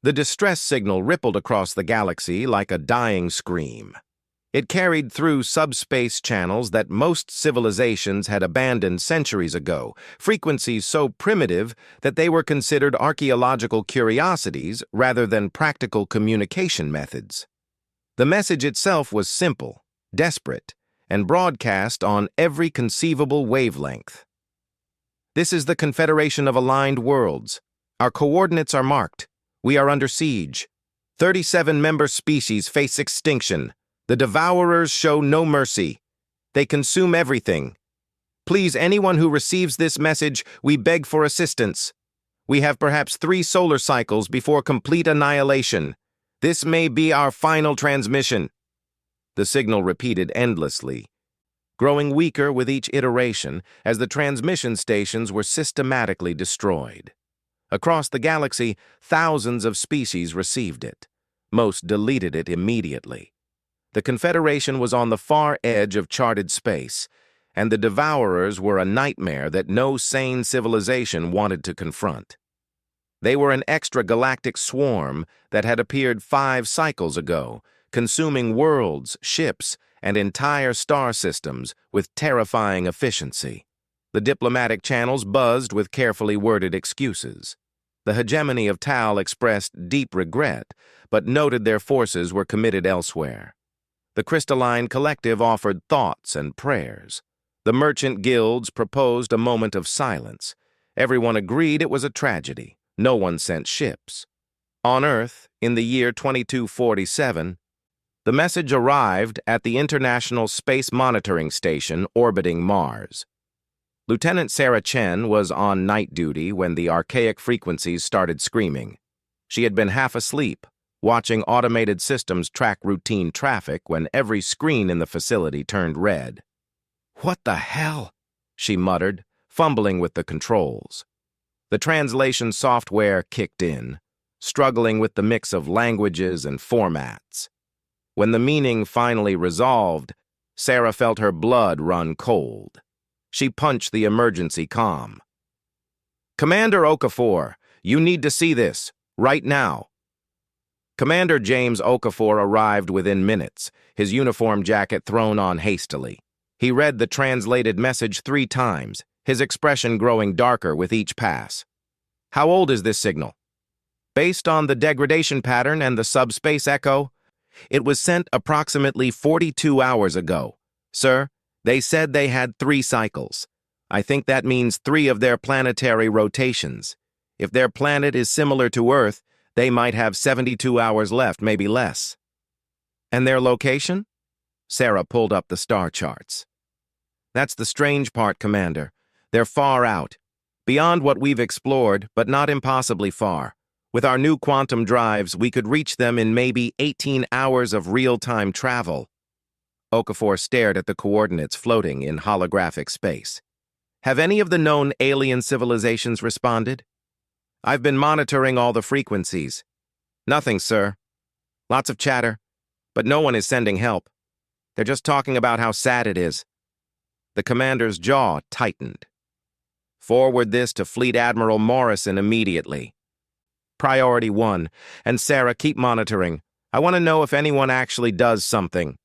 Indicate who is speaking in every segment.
Speaker 1: The distress signal rippled across the galaxy like a dying scream. It carried through subspace channels that most civilizations had abandoned centuries ago, frequencies so primitive that they were considered archaeological curiosities rather than practical communication methods. The message itself was simple, desperate, and broadcast on every conceivable wavelength. This is the Confederation of Aligned Worlds. Our coordinates are marked. We are under siege. 37 member species face extinction. The Devourers show no mercy. They consume everything. Please, anyone who receives this message, we beg for assistance. We have perhaps 3 solar cycles before complete annihilation. This may be our final transmission. The signal repeated endlessly, growing weaker with each iteration as the transmission stations were systematically destroyed. Across the galaxy, thousands of species received it. Most deleted it immediately. The Confederation was on the far edge of charted space, and the Devourers were a nightmare that no sane civilization wanted to confront. They were an extragalactic swarm that had appeared 5 cycles ago, consuming worlds, ships, and entire star systems with terrifying efficiency. The diplomatic channels buzzed with carefully worded excuses. The hegemony of Tal expressed deep regret, but noted their forces were committed elsewhere. The Crystalline Collective offered thoughts and prayers. The merchant guilds proposed a moment of silence. Everyone agreed it was a tragedy. No one sent ships. On Earth, in the year 2247, the message arrived at the International Space Monitoring Station orbiting Mars. Lieutenant Sarah Chen was on night duty when the archaic frequencies started screaming. She had been half asleep, watching automated systems track routine traffic when every screen in the facility turned red. "What the hell?" she muttered, fumbling with the controls. The translation software kicked in, struggling with the mix of languages and formats. When the meaning finally resolved, Sarah felt her blood run cold. She punched the emergency comm. "Commander Okafor, you need to see this, right now." Commander James Okafor arrived within minutes, his uniform jacket thrown on hastily. He read the translated message 3 times, his expression growing darker with each pass. "How old is this signal?" "Based on the degradation pattern and the subspace echo, it was sent approximately 42 hours ago. Sir, they said they had 3 cycles. I think that means 3 of their planetary rotations. If their planet is similar to Earth, they might have 72 hours left, maybe less." "And their location?" Sarah pulled up the star charts. "That's the strange part, Commander. They're far out, beyond what we've explored, but not impossibly far. With our new quantum drives, we could reach them in maybe 18 hours of real-time travel." Okafor stared at the coordinates floating in holographic space. "Have any of the known alien civilizations responded?" "I've been monitoring all the frequencies." "Nothing, sir. Lots of chatter, but no one is sending help. They're just talking about how sad it is." The commander's jaw tightened. "Forward this to Fleet Admiral Morrison immediately." "Priority 1. And Sarah, keep monitoring. I want to know if anyone actually does something."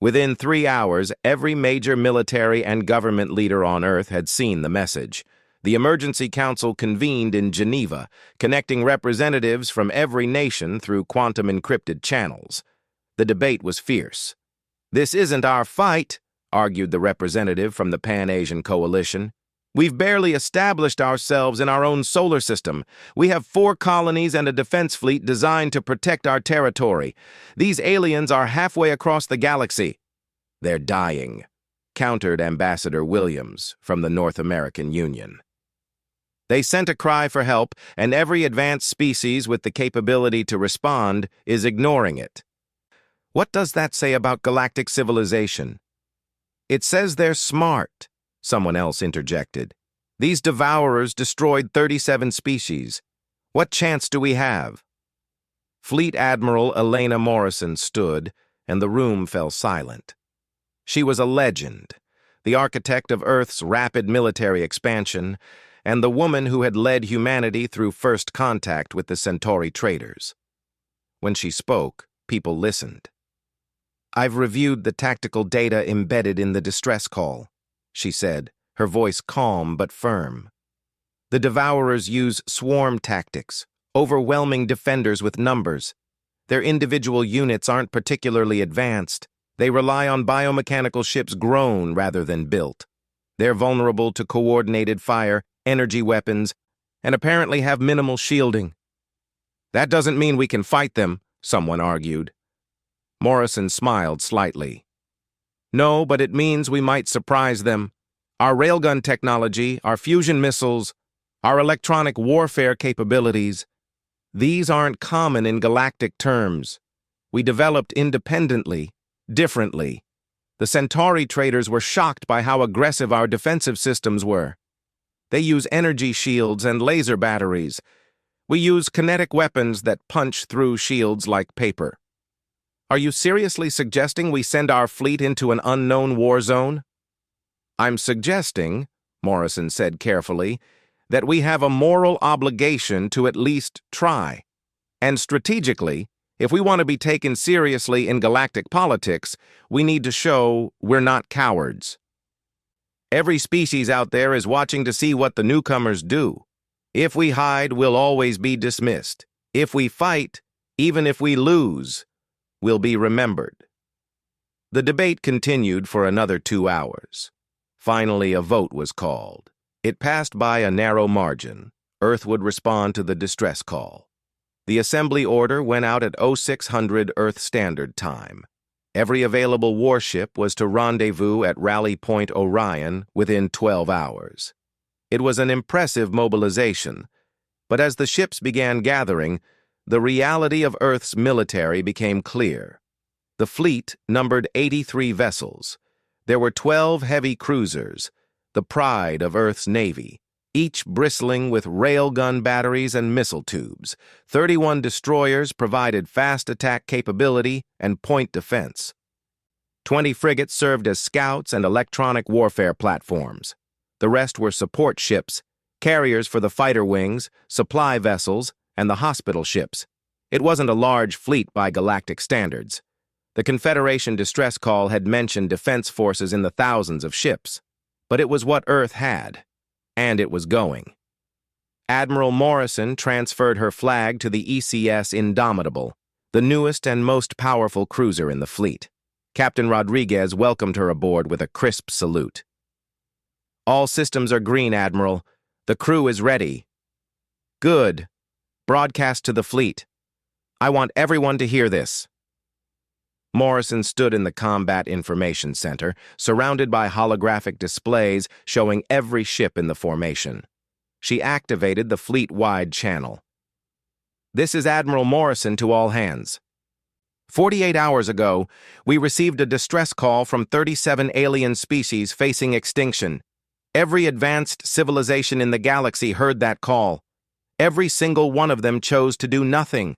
Speaker 1: Within 3 hours, every major military and government leader on Earth had seen the message. The Emergency Council convened in Geneva, connecting representatives from every nation through quantum-encrypted channels. The debate was fierce. "This isn't our fight," argued the representative from the Pan-Asian Coalition. "We've barely established ourselves in our own solar system. We have 4 colonies and a defense fleet designed to protect our territory. These aliens are halfway across the galaxy." "They're dying," countered Ambassador Williams from the North American Union. "They sent a cry for help, and every advanced species with the capability to respond is ignoring it." "What does that say about galactic civilization?" "It says they're smart," someone else interjected. "These Devourers destroyed 37 species. What chance do we have?" Fleet Admiral Elena Morrison stood, and the room fell silent. She was a legend, the architect of Earth's rapid military expansion, and the woman who had led humanity through first contact with the Centauri traders. When she spoke, people listened. "I've reviewed the tactical data embedded in the distress call," she said, her voice calm but firm. "The Devourers use swarm tactics, overwhelming defenders with numbers. Their individual units aren't particularly advanced. They rely on biomechanical ships grown rather than built. They're vulnerable to coordinated fire, energy weapons, and apparently have minimal shielding." "That doesn't mean we can fight them," someone argued. Morrison smiled slightly. "No, but it means we might surprise them. Our railgun technology, our fusion missiles, our electronic warfare capabilities, these aren't common in galactic terms. We developed independently, differently. The Centauri traders were shocked by how aggressive our defensive systems were. They use energy shields and laser batteries. We use kinetic weapons that punch through shields like paper. Are you seriously suggesting we send our fleet into an unknown war zone?" "I'm suggesting," Morrison said carefully, "that we have a moral obligation to at least try. And strategically, if we want to be taken seriously in galactic politics, we need to show we're not cowards. Every species out there is watching to see what the newcomers do. If we hide, we'll always be dismissed. If we fight, even if we lose, we'll be remembered." The debate continued for another 2 hours. Finally, a vote was called. It passed by a narrow margin. Earth would respond to the distress call. The assembly order went out at 0600 Earth Standard Time. Every available warship was to rendezvous at Rally Point Orion within 12 hours. It was an impressive mobilization, but as the ships began gathering, the reality of Earth's military became clear. The fleet numbered 83 vessels. There were 12 heavy cruisers, the pride of Earth's Navy, each bristling with railgun batteries and missile tubes. 31 destroyers provided fast attack capability and point defense. 20 frigates served as scouts and electronic warfare platforms. The rest were support ships, carriers for the fighter wings, supply vessels, and the hospital ships. It wasn't a large fleet by galactic standards. The Confederation distress call had mentioned defense forces in the thousands of ships, but it was what Earth had, and it was going. Admiral Morrison transferred her flag to the ECS Indomitable, the newest and most powerful cruiser in the fleet. Captain Rodriguez welcomed her aboard with a crisp salute. "All systems are green, Admiral. The crew is ready." "Good. Broadcast to the fleet. I want everyone to hear this." Morrison stood in the Combat Information Center, surrounded by holographic displays showing every ship in the formation. She activated the fleet-wide channel. "This is Admiral Morrison to all hands. 48 hours ago, we received a distress call from 37 alien species facing extinction. Every advanced civilization in the galaxy heard that call. Every single one of them chose to do nothing.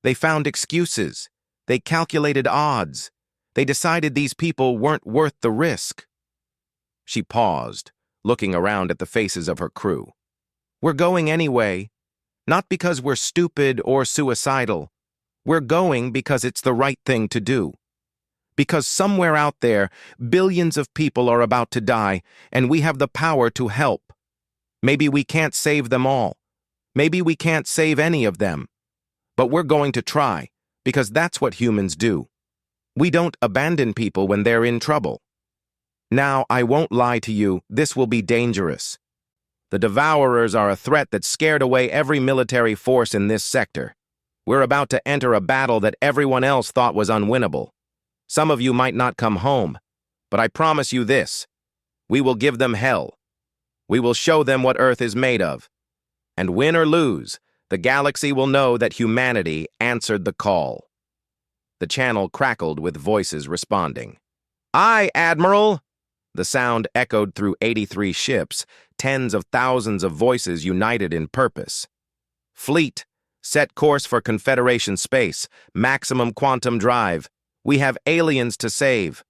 Speaker 1: They found excuses. They calculated odds. They decided these people weren't worth the risk." She paused, looking around at the faces of her crew. "We're going anyway, not because we're stupid or suicidal. We're going because it's the right thing to do. Because somewhere out there, billions of people are about to die, and we have the power to help. Maybe we can't save them all. Maybe we can't save any of them. But we're going to try, because that's what humans do. We don't abandon people when they're in trouble. Now, I won't lie to you, this will be dangerous. The Devourers are a threat that scared away every military force in this sector. We're about to enter a battle that everyone else thought was unwinnable. Some of you might not come home, but I promise you this. We will give them hell. We will show them what Earth is made of. And win or lose, the galaxy will know that humanity answered the call." The channel crackled with voices responding. "Aye, Admiral!" The sound echoed through 83 ships, tens of thousands of voices united in purpose. "Fleet, set course for Confederation space, maximum quantum drive. We have aliens to save."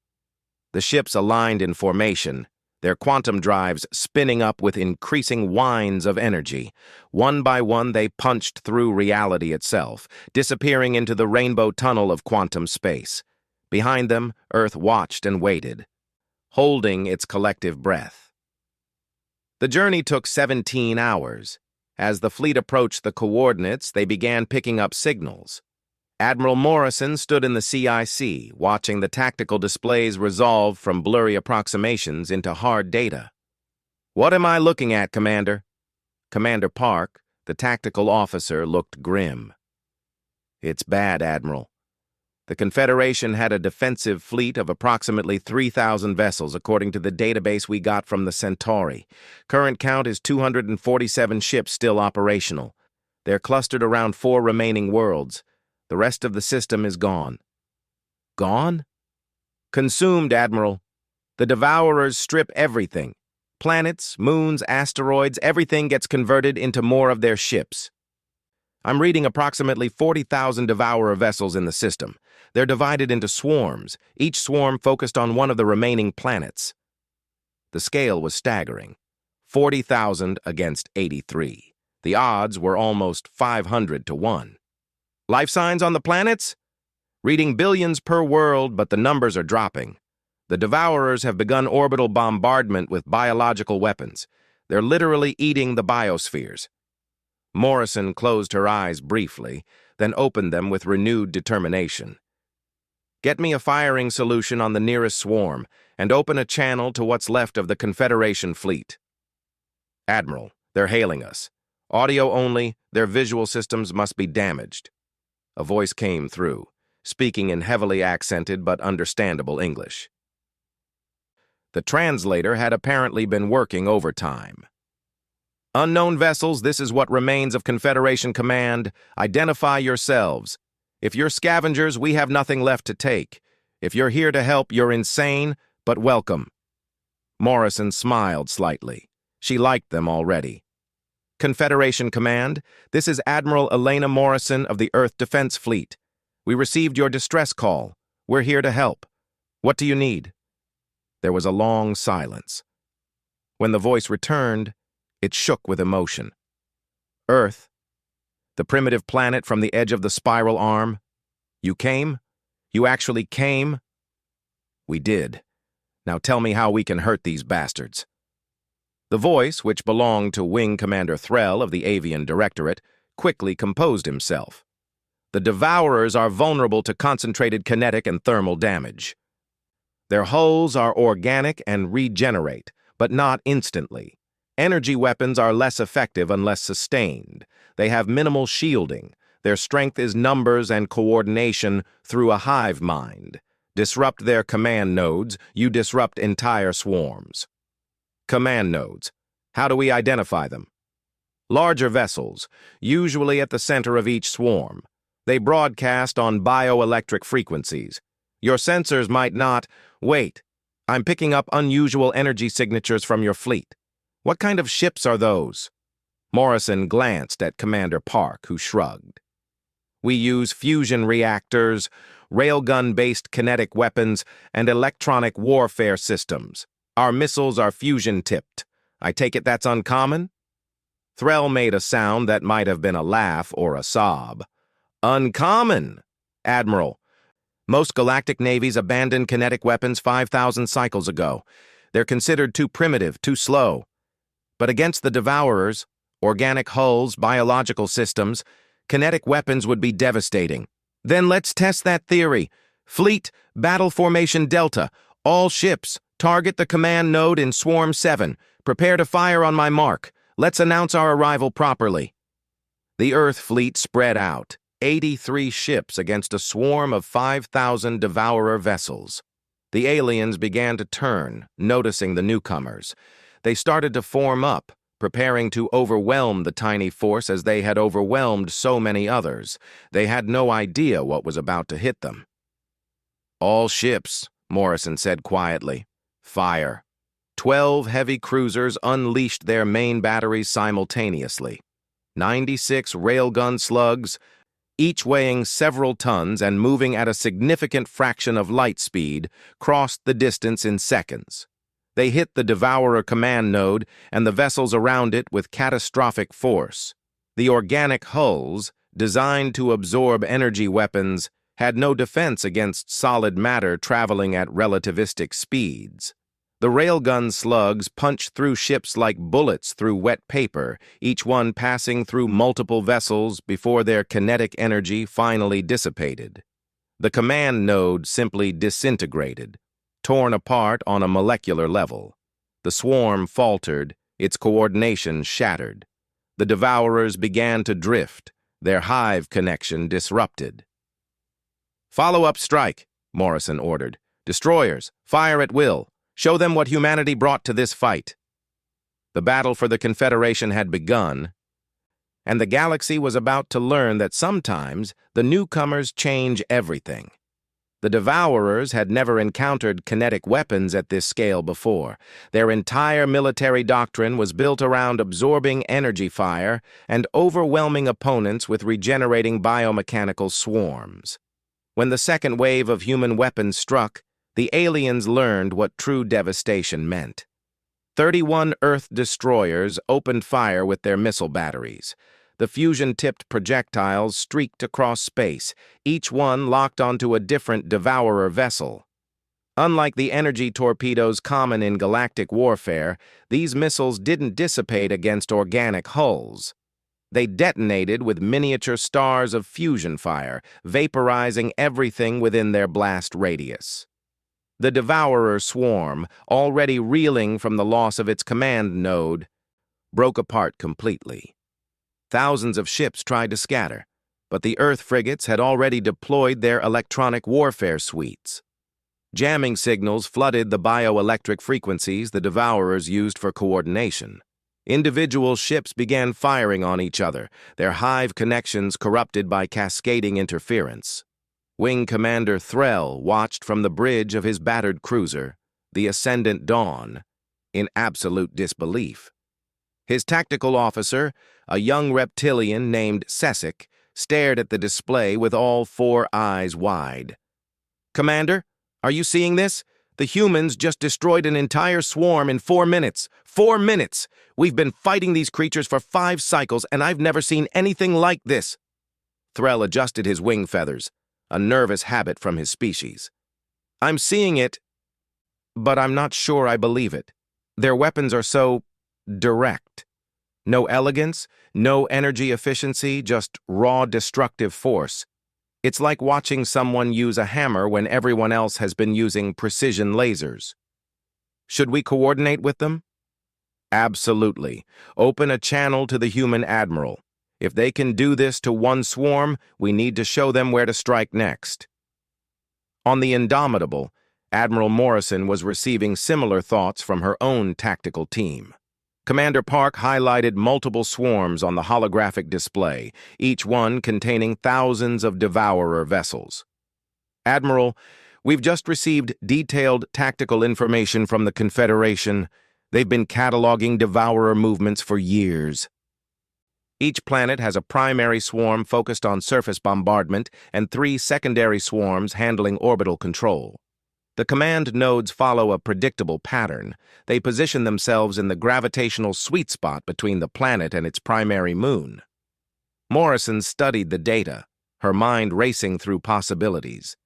Speaker 1: The ships aligned in formation, their quantum drives spinning up with increasing whines of energy. One by one, they punched through reality itself, disappearing into the rainbow tunnel of quantum space. Behind them, Earth watched and waited, holding its collective breath. The journey took 17 hours. As the fleet approached the coordinates, they began picking up signals. Admiral Morrison stood in the CIC, watching the tactical displays resolve from blurry approximations into hard data. "What am I looking at, Commander?" Commander Park, the tactical officer, looked grim. "It's bad, Admiral. The Confederation had a defensive fleet of approximately 3,000 vessels, according to the database we got from the Centauri. Current count is 247 ships still operational. They're clustered around 4 remaining worlds. The rest of the system is gone." "Gone?" "Consumed, Admiral. The Devourers strip everything. Planets, moons, asteroids, everything gets converted into more of their ships. I'm reading approximately 40,000 Devourer vessels in the system. They're divided into swarms, each swarm focused on one of the remaining planets." The scale was staggering. 40,000 against 83. The odds were almost 500 to 1. "Life signs on the planets?" "Reading billions per world, but the numbers are dropping. The Devourers have begun orbital bombardment with biological weapons. They're literally eating the biospheres." Morrison closed her eyes briefly, then opened them with renewed determination. "Get me a firing solution on the nearest swarm, and open a channel to what's left of the Confederation fleet." "Admiral, they're hailing us. Audio only, their visual systems must be damaged." A voice came through, speaking in heavily accented but understandable English. The translator had apparently been working overtime. "Unknown vessels, this is what remains of Confederation Command. Identify yourselves. If you're scavengers, we have nothing left to take. If you're here to help, you're insane, but welcome." Morrison smiled slightly. She liked them already. "Confederation Command, this is Admiral Elena Morrison of the Earth Defense Fleet. We received your distress call. We're here to help. What do you need?" There was a long silence. When the voice returned, it shook with emotion. "Earth, the primitive planet from the edge of the spiral arm. You came? You actually came?" "We did. Now tell me how we can hurt these bastards." The voice, which belonged to Wing Commander Threll of the Avian Directorate, quickly composed himself. "The Devourers are vulnerable to concentrated kinetic and thermal damage. Their hulls are organic and regenerate, but not instantly. Energy weapons are less effective unless sustained. They have minimal shielding. Their strength is numbers and coordination through a hive mind. Disrupt their command nodes, you disrupt entire swarms." "Command nodes. How do we identify them?" "Larger vessels, usually at the center of each swarm. They broadcast on bioelectric frequencies. Your sensors might not— Wait, I'm picking up unusual energy signatures from your fleet. What kind of ships are those?" Morrison glanced at Commander Park, who shrugged. "We use fusion reactors, railgun-based kinetic weapons, and electronic warfare systems. Our missiles are fusion-tipped. I take it that's uncommon?" Threll made a sound that might have been a laugh or a sob. "Uncommon, Admiral. Most galactic navies abandoned kinetic weapons 5,000 cycles ago. They're considered too primitive, too slow. But against the Devourers, organic hulls, biological systems, kinetic weapons would be devastating." "Then let's test that theory. Fleet, Battle Formation Delta, all ships, target the command node in Swarm 7. Prepare to fire on my mark. Let's announce our arrival properly." The Earth fleet spread out, 83 ships against a swarm of 5,000 Devourer vessels. The aliens began to turn, noticing the newcomers. They started to form up, preparing to overwhelm the tiny force as they had overwhelmed so many others. They had no idea what was about to hit them. "All ships," Morrison said quietly. "Fire." 12 heavy cruisers unleashed their main batteries simultaneously. 96 railgun slugs, each weighing several tons and moving at a significant fraction of light speed, crossed the distance in seconds. They hit the Devourer command node and the vessels around it with catastrophic force. The organic hulls, designed to absorb energy weapons, had no defense against solid matter traveling at relativistic speeds. The railgun slugs punched through ships like bullets through wet paper, each one passing through multiple vessels before their kinetic energy finally dissipated. The command node simply disintegrated, torn apart on a molecular level. The swarm faltered, its coordination shattered. The Devourers began to drift, their hive connection disrupted. "Follow-up strike," Morrison ordered. "Destroyers, fire at will. Show them what humanity brought to this fight." The battle for the Confederation had begun, and the galaxy was about to learn that sometimes the newcomers change everything. The Devourers had never encountered kinetic weapons at this scale before. Their entire military doctrine was built around absorbing energy fire and overwhelming opponents with regenerating biomechanical swarms. When the second wave of human weapons struck, the aliens learned what true devastation meant. 31 Earth destroyers opened fire with their missile batteries. The fusion-tipped projectiles streaked across space, each one locked onto a different Devourer vessel. Unlike the energy torpedoes common in galactic warfare, these missiles didn't dissipate against organic hulls. They detonated with miniature stars of fusion fire, vaporizing everything within their blast radius. The Devourer swarm, already reeling from the loss of its command node, broke apart completely. Thousands of ships tried to scatter, but the Earth frigates had already deployed their electronic warfare suites. Jamming signals flooded the bioelectric frequencies the Devourers used for coordination. Individual ships began firing on each other, their hive connections corrupted by cascading interference. Wing Commander Threll watched from the bridge of his battered cruiser, the Ascendant Dawn, in absolute disbelief. His tactical officer, a young reptilian named Sessic, stared at the display with all four eyes wide. "Commander, are you seeing this? The humans just destroyed an entire swarm in 4 minutes. 4 minutes! We've been fighting these creatures for 5 cycles, and I've never seen anything like this." Threll adjusted his wing feathers, a nervous habit from his species. "I'm seeing it, but I'm not sure I believe it. Their weapons are so direct. No elegance, no energy efficiency, just raw destructive force. It's like watching someone use a hammer when everyone else has been using precision lasers." "Should we coordinate with them?" "Absolutely. Open a channel to the human admiral. If they can do this to one swarm, we need to show them where to strike next." On the Indomitable, Admiral Morrison was receiving similar thoughts from her own tactical team. Commander Park highlighted multiple swarms on the holographic display, each one containing thousands of Devourer vessels. "Admiral, we've just received detailed tactical information from the Confederation. They've been cataloging Devourer movements for years. Each planet has a primary swarm focused on surface bombardment and 3 secondary swarms handling orbital control. The command nodes follow a predictable pattern. They position themselves in the gravitational sweet spot between the planet and its primary moon." Morrison studied the data, her mind racing through possibilities.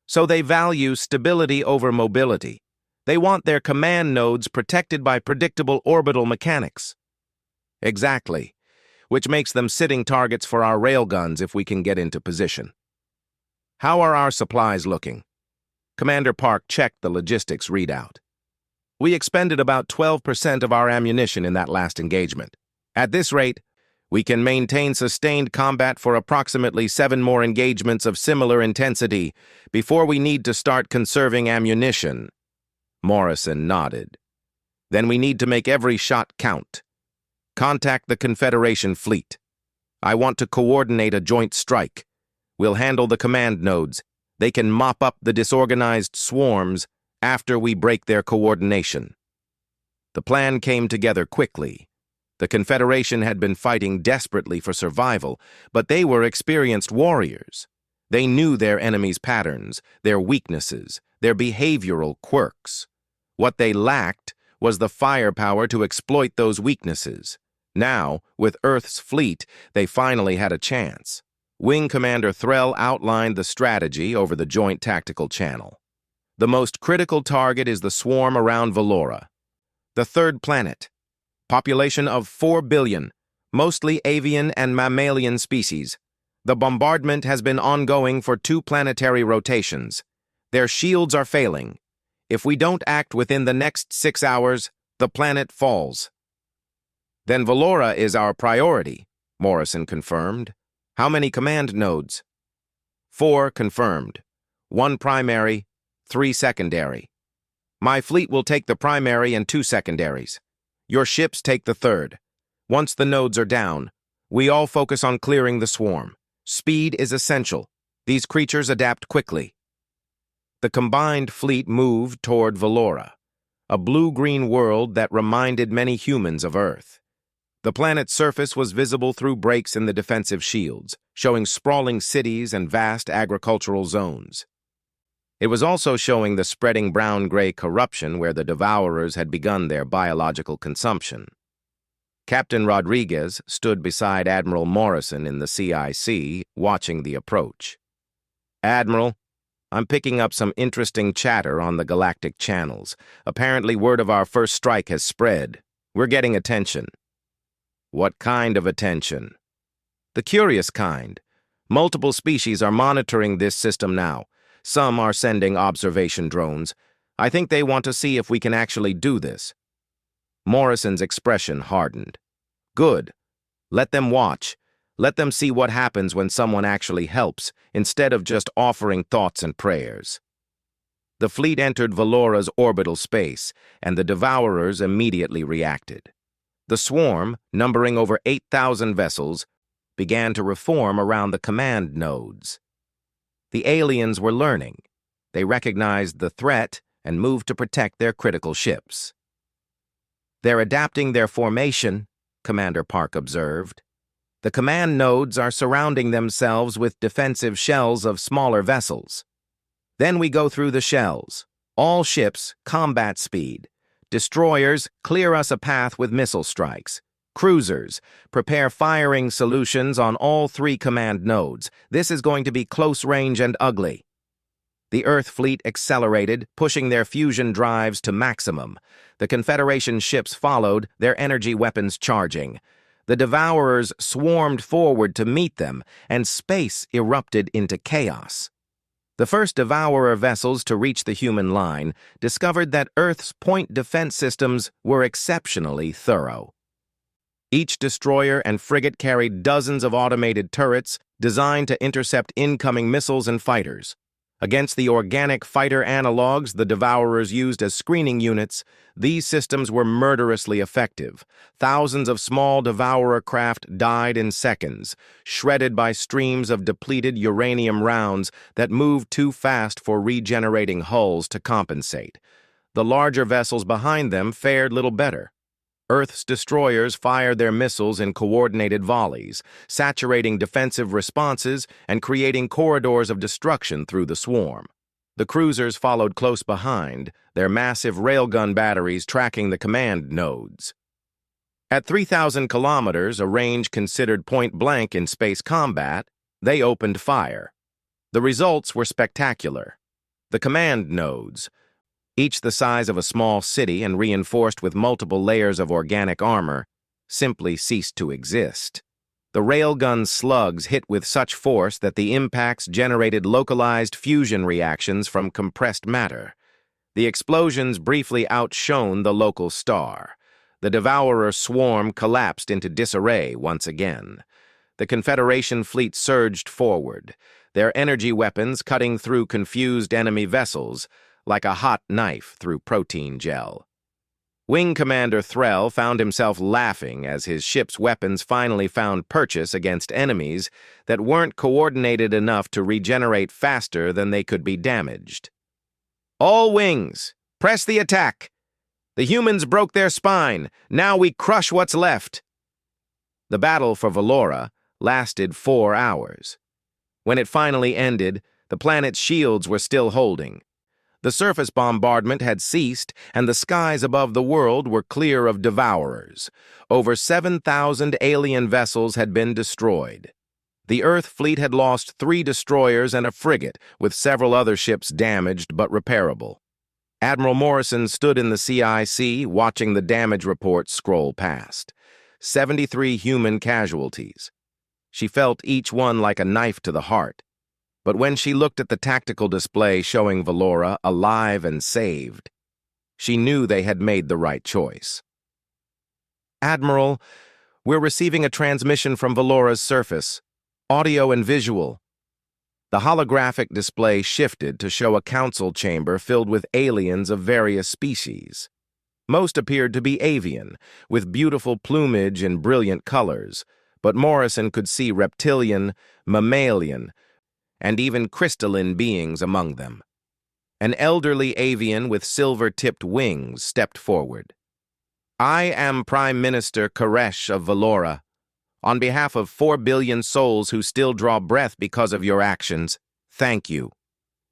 Speaker 1: "So they value stability over mobility. They want their command nodes protected by predictable orbital mechanics." "Exactly, which makes them sitting targets for our railguns if we can get into position." "How are our supplies looking?" Commander Park checked the logistics readout. "We expended about 12% of our ammunition in that last engagement. At this rate, we can maintain sustained combat for approximately 7 more engagements of similar intensity before we need to start conserving ammunition." Morrison nodded. "Then we need to make every shot count. Contact the Confederation fleet. I want to coordinate a joint strike. We'll handle the command nodes. They can mop up the disorganized swarms after we break their coordination." The plan came together quickly. The Confederation had been fighting desperately for survival, but they were experienced warriors. They knew their enemies' patterns, their weaknesses, their behavioral quirks. What they lacked was the firepower to exploit those weaknesses. Now, with Earth's fleet, they finally had a chance. Wing Commander Threll outlined the strategy over the Joint Tactical Channel. The most critical target is the swarm around Valora, the third planet. Population of 4 billion, mostly avian and mammalian species. The bombardment has been ongoing for 2 planetary rotations. Their shields are failing. If we don't act within the next 6 hours, the planet falls. Then Valora is our priority, Morrison confirmed. How many command nodes? 4 confirmed. 1 primary, 3 secondary. My fleet will take the primary and 2 secondaries. Your ships take the third. Once the nodes are down, we all focus on clearing the swarm. Speed is essential. These creatures adapt quickly. The combined fleet moved toward Valora, a blue-green world that reminded many humans of Earth. The planet's surface was visible through breaks in the defensive shields, showing sprawling cities and vast agricultural zones. It was also showing the spreading brown-gray corruption where the Devourers had begun their biological consumption. Captain Rodriguez stood beside Admiral Morrison in the CIC, watching the approach. "Admiral, I'm picking up some interesting chatter on the galactic channels. Apparently word of our first strike has spread. We're getting attention." "What kind of attention?" "The curious kind. Multiple species are monitoring this system now. Some are sending observation drones. I think they want to see if we can actually do this." Morrison's expression hardened. "Good. Let them watch. Let them see what happens when someone actually helps, instead of just offering thoughts and prayers." The fleet entered Valora's orbital space, and the Devourers immediately reacted. The swarm, numbering over 8,000 vessels, began to reform around the command nodes. The aliens were learning. They recognized the threat and moved to protect their critical ships. "They're adapting their formation," Commander Park observed. "The command nodes are surrounding themselves with defensive shells of smaller vessels. Then we go through the shells. All ships, combat speed. Destroyers, clear us a path with missile strikes. Cruisers, prepare firing solutions on all 3 command nodes. This is going to be close range and ugly." The Earth fleet accelerated, pushing their fusion drives to maximum. The Confederation ships followed, their energy weapons charging. The Devourers swarmed forward to meet them, and space erupted into chaos. The first Devourer vessels to reach the human line discovered that Earth's point defense systems were exceptionally thorough. Each destroyer and frigate carried dozens of automated turrets designed to intercept incoming missiles and fighters. Against the organic fighter analogs the Devourers used as screening units, these systems were murderously effective. Thousands of small Devourer craft died in seconds, shredded by streams of depleted uranium rounds that moved too fast for regenerating hulls to compensate. The larger vessels behind them fared little better. Earth's destroyers fired their missiles in coordinated volleys, saturating defensive responses and creating corridors of destruction through the swarm. The cruisers followed close behind, their massive railgun batteries tracking the command nodes. At 3,000 kilometers, a range considered point-blank in space combat, they opened fire. The results were spectacular. The command nodes, each the size of a small city and reinforced with multiple layers of organic armor, simply ceased to exist. The railgun slugs hit with such force that the impacts generated localized fusion reactions from compressed matter. The explosions briefly outshone the local star. The Devourer swarm collapsed into disarray once again. The Confederation fleet surged forward, their energy weapons cutting through confused enemy vessels, like a hot knife through protein gel. Wing Commander Threll found himself laughing as his ship's weapons finally found purchase against enemies that weren't coordinated enough to regenerate faster than they could be damaged. "All wings, press the attack! The humans broke their spine, now we crush what's left!" The battle for Valora lasted 4 hours. When it finally ended, the planet's shields were still holding. The surface bombardment had ceased, and the skies above the world were clear of devourers. Over 7,000 alien vessels had been destroyed. The Earth fleet had lost 3 destroyers and a frigate, with several other ships damaged but repairable. Admiral Morrison stood in the CIC, watching the damage reports scroll past. 73 human casualties. She felt each one like a knife to the heart. But when she looked at the tactical display showing Valora alive and saved, she knew they had made the right choice. "Admiral, we're receiving a transmission from Valora's surface. Audio and visual." The holographic display shifted to show a council chamber filled with aliens of various species. Most appeared to be avian, with beautiful plumage and brilliant colors, but Morrison could see reptilian, mammalian, and even crystalline beings among them. An elderly avian with silver-tipped wings stepped forward. "I am Prime Minister Koresh of Valora. On behalf of 4 billion souls who still draw breath because of your actions, thank you.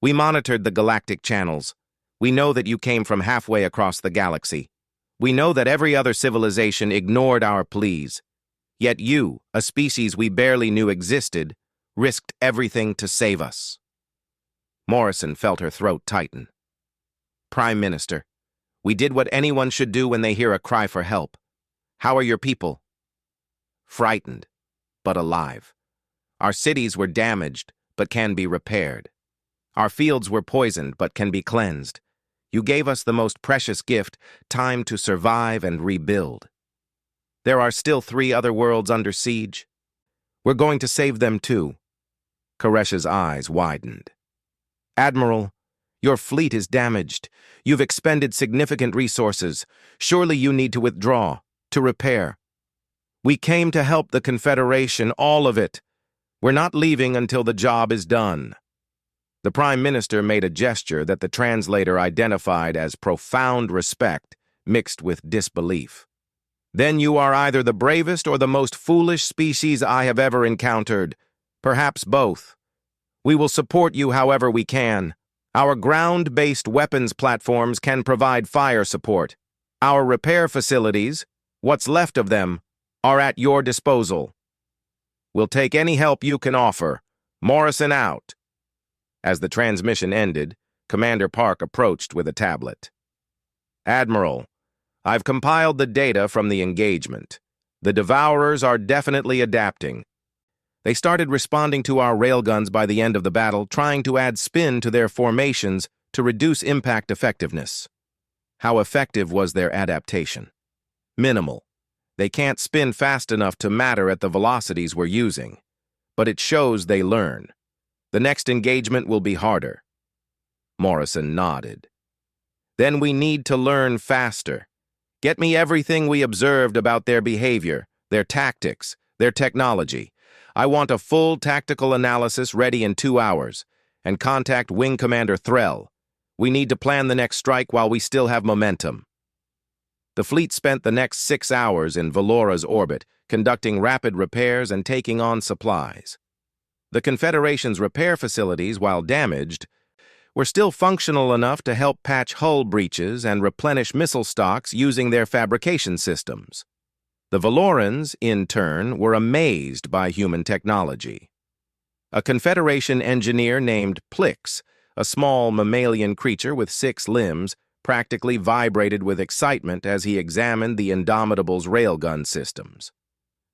Speaker 1: We monitored the galactic channels. We know that you came from halfway across the galaxy. We know that every other civilization ignored our pleas. Yet you, a species we barely knew existed, risked everything to save us." Morrison felt her throat tighten. "Prime Minister, we did what anyone should do when they hear a cry for help. How are your people?" "Frightened, but alive. Our cities were damaged, but can be repaired. Our fields were poisoned, but can be cleansed. You gave us the most precious gift, time to survive and rebuild. There are still 3 other worlds under siege. We're going to save them too." Koresh's eyes widened. "Admiral, your fleet is damaged. You've expended significant resources. Surely you need to withdraw, to repair. We came to help the Confederation, all of it. We're not leaving until the job is done." The Prime Minister made a gesture that the translator identified as profound respect mixed with disbelief. "Then you are either the bravest or the most foolish species I have ever encountered. Perhaps both. We will support you however we can. Our ground-based weapons platforms can provide fire support. Our repair facilities, what's left of them, are at your disposal. We'll take any help you can offer. Morrison out." As the transmission ended, Commander Park approached with a tablet. "Admiral, I've compiled the data from the engagement. The Devourers are definitely adapting. They started responding to our railguns by the end of the battle, trying to add spin to their formations to reduce impact effectiveness." "How effective was their adaptation?" "Minimal. They can't spin fast enough to matter at the velocities we're using. But it shows they learn. The next engagement will be harder." Morrison nodded. "Then we need to learn faster. Get me everything we observed about their behavior, their tactics, their technology. I want a full tactical analysis ready in 2 hours, and contact Wing Commander Threll. We need to plan the next strike while we still have momentum." The fleet spent the next 6 hours in Valora's orbit, conducting rapid repairs and taking on supplies. The Confederation's repair facilities, while damaged, were still functional enough to help patch hull breaches and replenish missile stocks using their fabrication systems. The Valorans, in turn, were amazed by human technology. A Confederation engineer named Plix, a small mammalian creature with 6 limbs, practically vibrated with excitement as he examined the Indomitable's railgun systems.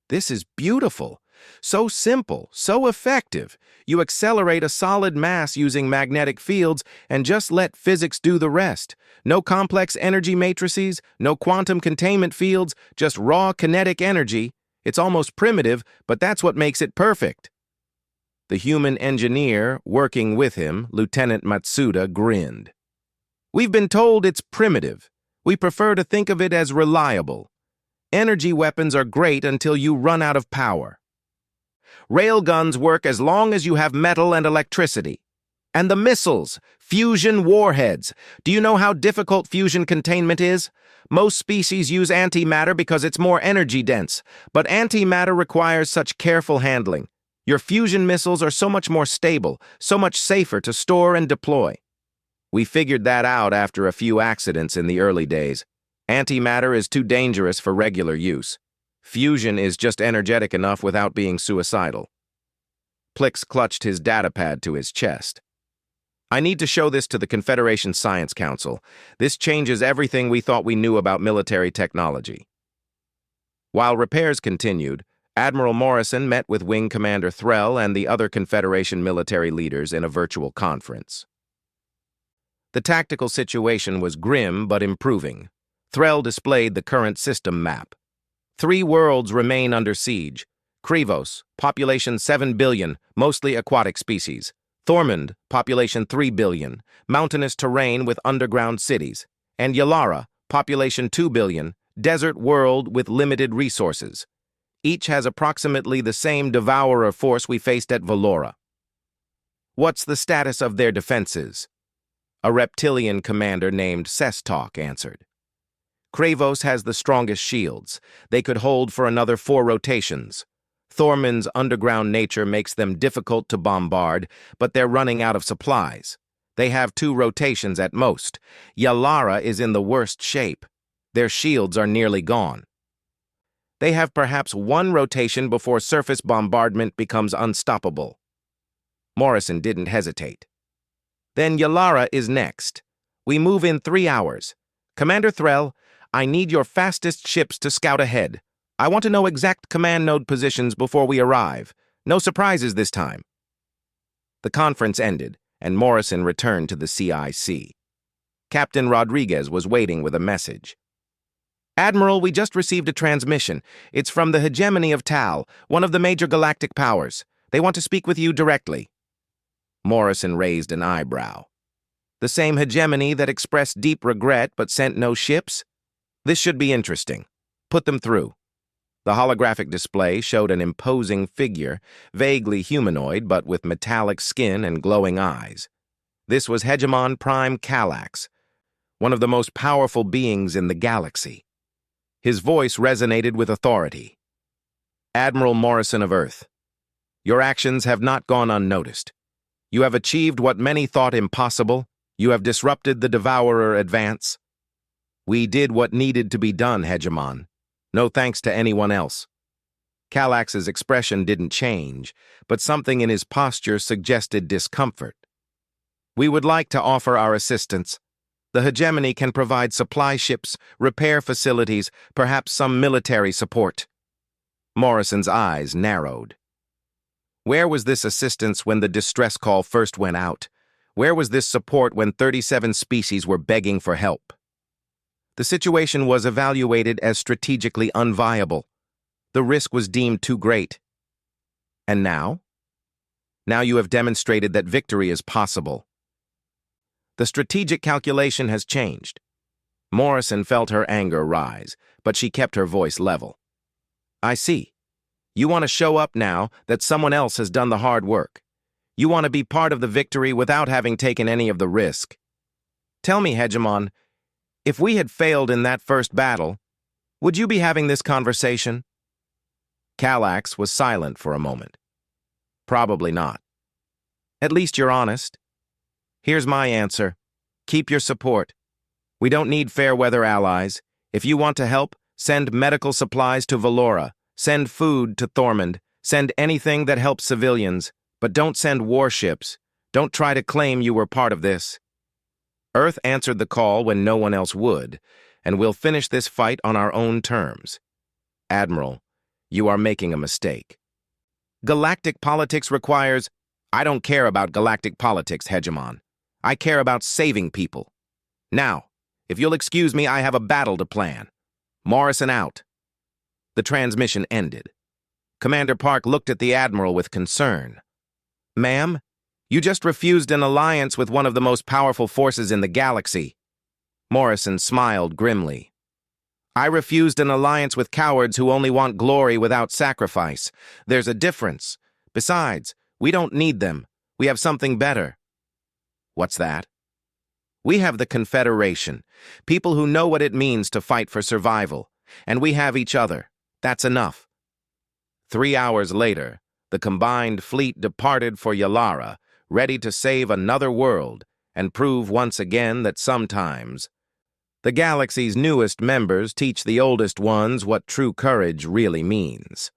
Speaker 1: "This is beautiful. So simple, so effective. You accelerate a solid mass using magnetic fields and just let physics do the rest. No complex energy matrices, no quantum containment fields, just raw kinetic energy. It's almost primitive, but that's what makes it perfect." The human engineer, working with him, Lieutenant Matsuda, grinned. "We've been told it's primitive. We prefer to think of it as reliable. Energy weapons are great until you run out of power. Railguns work as long as you have metal and electricity. And the missiles, fusion warheads. Do you know how difficult fusion containment is? Most species use antimatter because it's more energy dense, but antimatter requires such careful handling. Your fusion missiles are so much more stable, so much safer to store and deploy." We figured that out after a few accidents in the early days. Antimatter is too dangerous for regular use. Fusion is just energetic enough without being suicidal. Plix clutched his datapad to his chest. I need to show this to the Confederation Science Council. This changes everything we thought we knew about military technology. While repairs continued, Admiral Morrison met with Wing Commander Threll and the other Confederation military leaders in a virtual conference. The tactical situation was grim but improving. Threll displayed the current system map. 3 worlds remain under siege. Krivos, population 7 billion, mostly aquatic species. Thormund, population 3 billion, mountainous terrain with underground cities. And Yalara, population 2 billion, desert world with limited resources. Each has approximately the same devourer force we faced at Valora. What's the status of their defenses? A reptilian commander named Sestalk answered. Krivos has the strongest shields. They could hold for another 4 rotations. Thormund's underground nature makes them difficult to bombard, but they're running out of supplies. They have 2 rotations at most. Yalara is in the worst shape. Their shields are nearly gone. They have perhaps 1 rotation before surface bombardment becomes unstoppable. Morrison didn't hesitate. Then Yalara is next. We move in 3 hours. Commander Threll, I need your fastest ships to scout ahead. I want to know exact command node positions before we arrive. No surprises this time. The conference ended, and Morrison returned to the CIC. Captain Rodriguez was waiting with a message. Admiral, we just received a transmission. It's from the hegemony of Tal, one of the major galactic powers. They want to speak with you directly. Morrison raised an eyebrow. The same hegemony that expressed deep regret but sent no ships? This should be interesting. Put them through. The holographic display showed an imposing figure, vaguely humanoid but with metallic skin and glowing eyes. This was Hegemon Prime Calax, one of the most powerful beings in the galaxy. His voice resonated with authority. Admiral Morrison of Earth, your actions have not gone unnoticed. You have achieved what many thought impossible. You have disrupted the Devourer advance. We did what needed to be done, Hegemon. No thanks to anyone else. Calax's expression didn't change, but something in his posture suggested discomfort. We would like to offer our assistance. The hegemony can provide supply ships, repair facilities, perhaps some military support. Morrison's eyes narrowed. Where was this assistance when the distress call first went out? Where was this support when 37 species were begging for help? The situation was evaluated as strategically unviable. The risk was deemed too great. And now? Now you have demonstrated that victory is possible. The strategic calculation has changed. Morrison felt her anger rise, but she kept her voice level. I see. You want to show up now that someone else has done the hard work. You want to be part of the victory without having taken any of the risk. Tell me, Hegemon, if we had failed in that first battle, would you be having this conversation? Calax was silent for a moment. Probably not. At least you're honest. Here's my answer. Keep your support. We don't need fair weather allies. If you want to help, send medical supplies to Valora. Send food to Thormund. Send anything that helps civilians. But don't send warships. Don't try to claim you were part of this. Earth answered the call when no one else would, and we'll finish this fight on our own terms. Admiral, you are making a mistake. Galactic politics requires... I don't care about galactic politics, Hegemon. I care about saving people. Now, if you'll excuse me, I have a battle to plan. Morrison out. The transmission ended. Commander Park looked at the Admiral with concern. Ma'am, you just refused an alliance with one of the most powerful forces in the galaxy. Morrison smiled grimly. I refused an alliance with cowards who only want glory without sacrifice. There's a difference. Besides, we don't need them. We have something better. What's that? We have the Confederation, people who know what it means to fight for survival, and we have each other. That's enough. 3 hours later, the combined fleet departed for Yalara, ready to save another world and prove once again that sometimes the galaxy's newest members teach the oldest ones what true courage really means.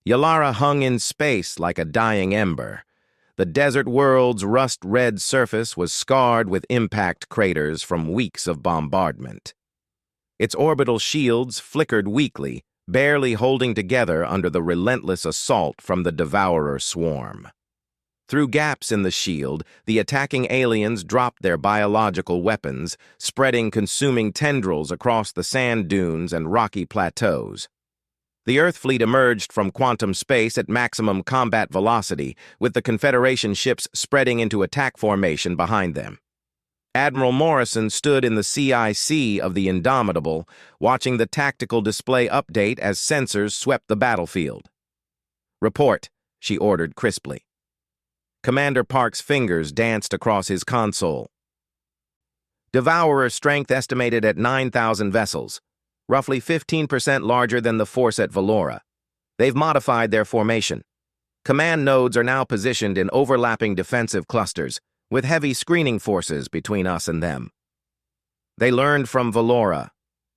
Speaker 1: Yalara hung in space like a dying ember. The desert world's rust-red surface was scarred with impact craters from weeks of bombardment. Its orbital shields flickered weakly, barely holding together under the relentless assault from the Devourer swarm. Through gaps in the shield, the attacking aliens dropped their biological weapons, spreading consuming tendrils across the sand dunes and rocky plateaus. The Earth fleet emerged from quantum space at maximum combat velocity, with the Confederation ships spreading into attack formation behind them. Admiral Morrison stood in the CIC of the Indomitable, watching the tactical display update as sensors swept the battlefield. "Report," she ordered crisply. Commander Park's fingers danced across his console. "Devourer strength estimated at 9,000 vessels, roughly 15% larger than the force at Valora. They've modified their formation. Command nodes are now positioned in overlapping defensive clusters, with heavy screening forces between us and them. They learned from Valora.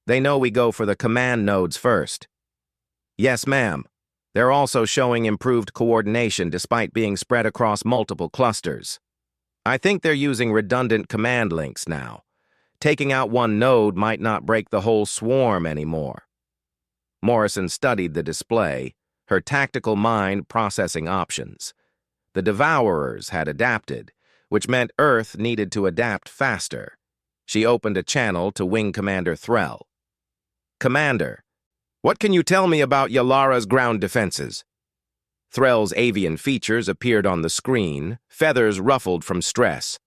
Speaker 1: They know we go for the command nodes first." "Yes, ma'am. They're also showing improved coordination despite being spread across multiple clusters. I think they're using redundant command links now. Taking out one node might not break the whole swarm anymore." Morrison studied the display, her tactical mind processing options. The Devourers had adapted, which meant Earth needed to adapt faster. She opened a channel to Wing Commander Threll. "Commander, what can you tell me about Yalara's ground defenses?" Threll's avian features appeared on the screen, feathers ruffled from stress.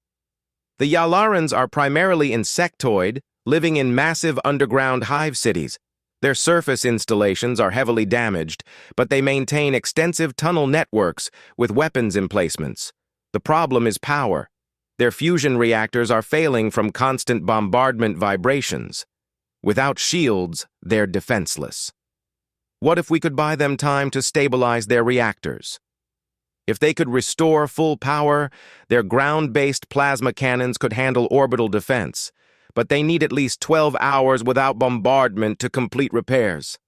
Speaker 1: "The Yalarans are primarily insectoid, living in massive underground hive cities. Their surface installations are heavily damaged, but they maintain extensive tunnel networks with weapons emplacements. The problem is power. Their fusion reactors are failing from constant bombardment vibrations. Without shields, they're defenseless. What if we could buy them time to stabilize their reactors? If they could restore full power, their ground-based plasma cannons could handle orbital defense, but they need at least 12 hours without bombardment to complete repairs."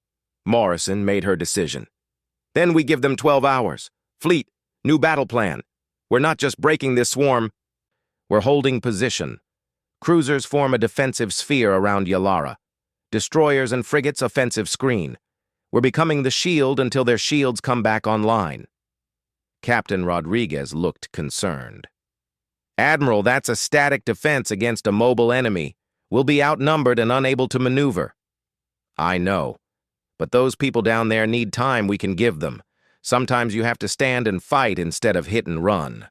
Speaker 1: Morrison made her decision. "Then we give them 12 hours. Fleet, new battle plan. We're not just breaking this swarm, we're holding position. Cruisers form a defensive sphere around Yalara. Destroyers and frigates offensive screen. We're becoming the shield until their shields come back online." Captain Rodriguez looked concerned. "Admiral, that's a static defense against a mobile enemy. We'll be outnumbered and unable to maneuver." "I know, but those people down there need time we can give them. Sometimes you have to stand and fight instead of hit and run."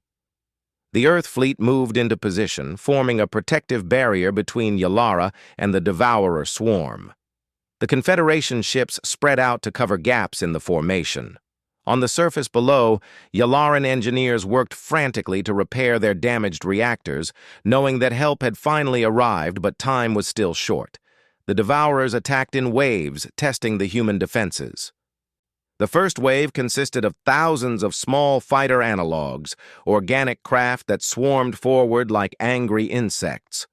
Speaker 1: The Earth fleet moved into position, forming a protective barrier between Yalara and the Devourer swarm. The Confederation ships spread out to cover gaps in the formation. On the surface below, Yalaran engineers worked frantically to repair their damaged reactors, knowing that help had finally arrived but time was still short. The Devourers attacked in waves, testing the human defenses. The first wave consisted of thousands of small fighter analogs, organic craft that swarmed forward like angry insects.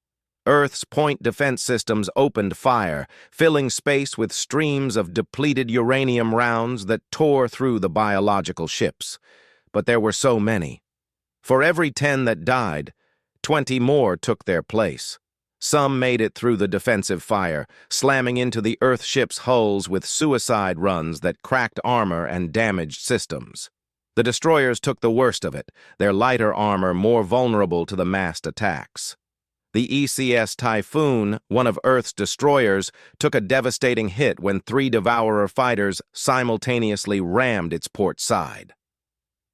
Speaker 1: Earth's point defense systems opened fire, filling space with streams of depleted uranium rounds that tore through the biological ships. But there were so many. For every 10 that died, 20 more took their place. Some made it through the defensive fire, slamming into the Earth ships' hulls with suicide runs that cracked armor and damaged systems. The destroyers took the worst of it, their lighter armor more vulnerable to the massed attacks. The ECS Typhoon, one of Earth's destroyers, took a devastating hit when 3 Devourer fighters simultaneously rammed its port side.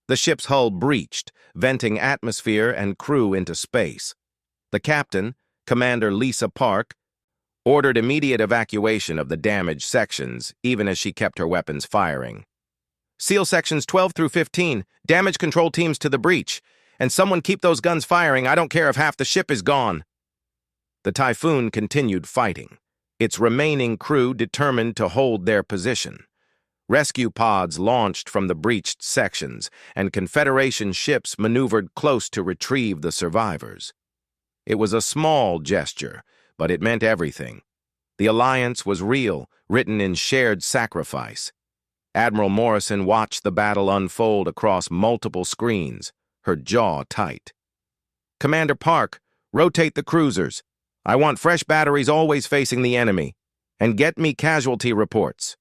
Speaker 1: The ship's hull breached, venting atmosphere and crew into space. The captain, Commander Lisa Park, ordered immediate evacuation of the damaged sections, even as she kept her weapons firing. "Seal sections 12 through 15, damage control teams to the breach, and someone keep those guns firing. I don't care if half the ship is gone." The Typhoon continued fighting, its remaining crew determined to hold their position. Rescue pods launched from the breached sections, and Confederation ships maneuvered close to retrieve the survivors. It was a small gesture, but it meant everything. The alliance was real, written in shared sacrifice. Admiral Morrison watched the battle unfold across multiple screens, her jaw tight. "Commander Park, rotate the cruisers. I want fresh batteries always facing the enemy. And get me casualty reports."